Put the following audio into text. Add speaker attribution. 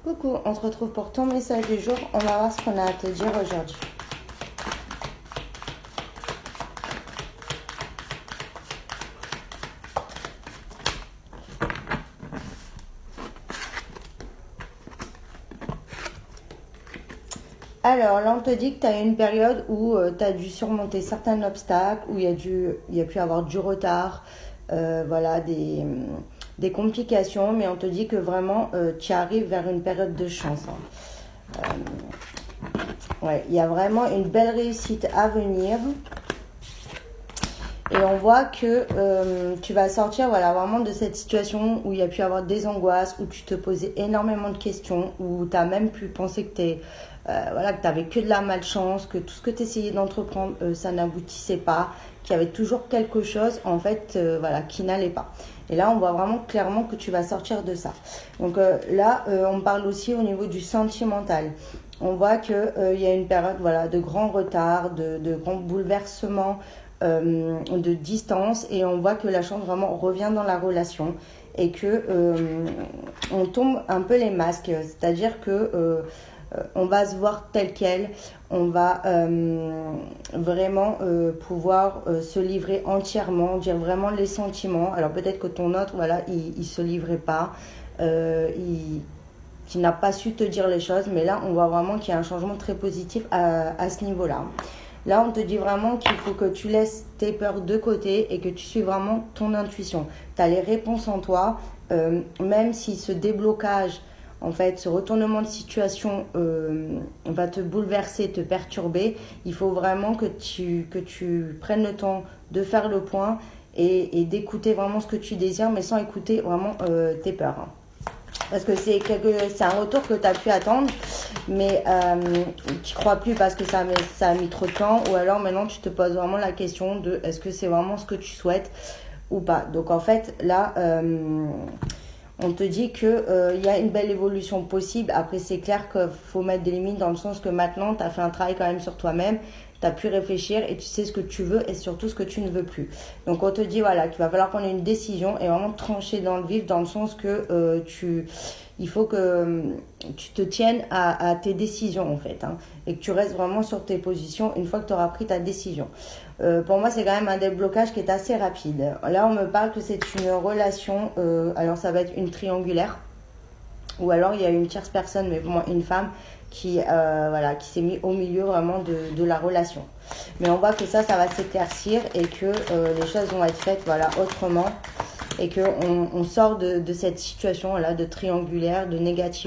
Speaker 1: Coucou, on se retrouve pour ton message du jour. On va voir ce qu'on a à te dire aujourd'hui. Alors là, on te dit que tu as une période où tu as dû surmonter certains obstacles, où il y a pu avoir du retard, voilà, des complications, mais on te dit que vraiment tu arrives vers une période de chance. Ouais, il y a vraiment une belle réussite à venir. Et on voit que tu vas sortir voilà, vraiment de cette situation où il y a pu avoir des angoisses, où tu te posais énormément de questions, où tu as même pu penser que tu voilà, que n'avais que de la malchance, que tout ce que tu essayais d'entreprendre, ça n'aboutissait pas, qu'il y avait toujours quelque chose en fait voilà, qui n'allait pas. Et là, on voit vraiment clairement que tu vas sortir de ça. Donc là, on parle aussi au niveau du sentimental. On voit qu'il y a une période voilà, de grand retard, de grands bouleversements, de distance, et on voit que la chance vraiment revient dans la relation et que on tombe un peu les masques, c'est-à-dire que on va se voir tel quel, on va vraiment pouvoir se livrer entièrement, dire vraiment les sentiments. Alors peut-être que ton autre, voilà, il se livrait pas, qui n'a pas su te dire les choses, mais là on voit vraiment qu'il y a un changement très positif à ce niveau-là. Là, on te dit vraiment qu'il faut que tu laisses tes peurs de côté et que tu suives vraiment ton intuition. Tu as les réponses en toi, même si ce déblocage, en fait, ce retournement de situation va te bouleverser, te perturber, il faut vraiment que tu prennes le temps de faire le point et d'écouter vraiment ce que tu désires, mais sans écouter vraiment tes peurs. Parce que c'est un retour que tu as pu attendre, mais tu ne crois plus parce que ça a mis trop de temps, ou alors maintenant tu te poses vraiment la question de est-ce que c'est vraiment ce que tu souhaites ou pas. Donc en fait là, on te dit qu'il y a une belle évolution possible. Après c'est clair qu'il faut mettre des limites dans le sens que maintenant tu as fait un travail quand même sur toi-même. Tu as pu réfléchir et tu sais ce que tu veux et surtout ce que tu ne veux plus. Donc on te dit voilà qu'il va falloir prendre une décision et vraiment trancher dans le vif, dans le sens que il faut que tu te tiennes à tes décisions en fait, hein, et que tu restes vraiment sur tes positions une fois que tu auras pris ta décision. Pour moi c'est quand même un déblocage qui est assez rapide. Là on me parle que c'est une relation, alors ça va être une triangulaire, ou alors il y a une tierce personne, mais pour moi une femme qui s'est mis au milieu vraiment de la relation. Mais on voit que ça va s'éclaircir et que les choses vont être faites voilà, autrement, et qu'on sort de cette situation là de triangulaire, de négatif.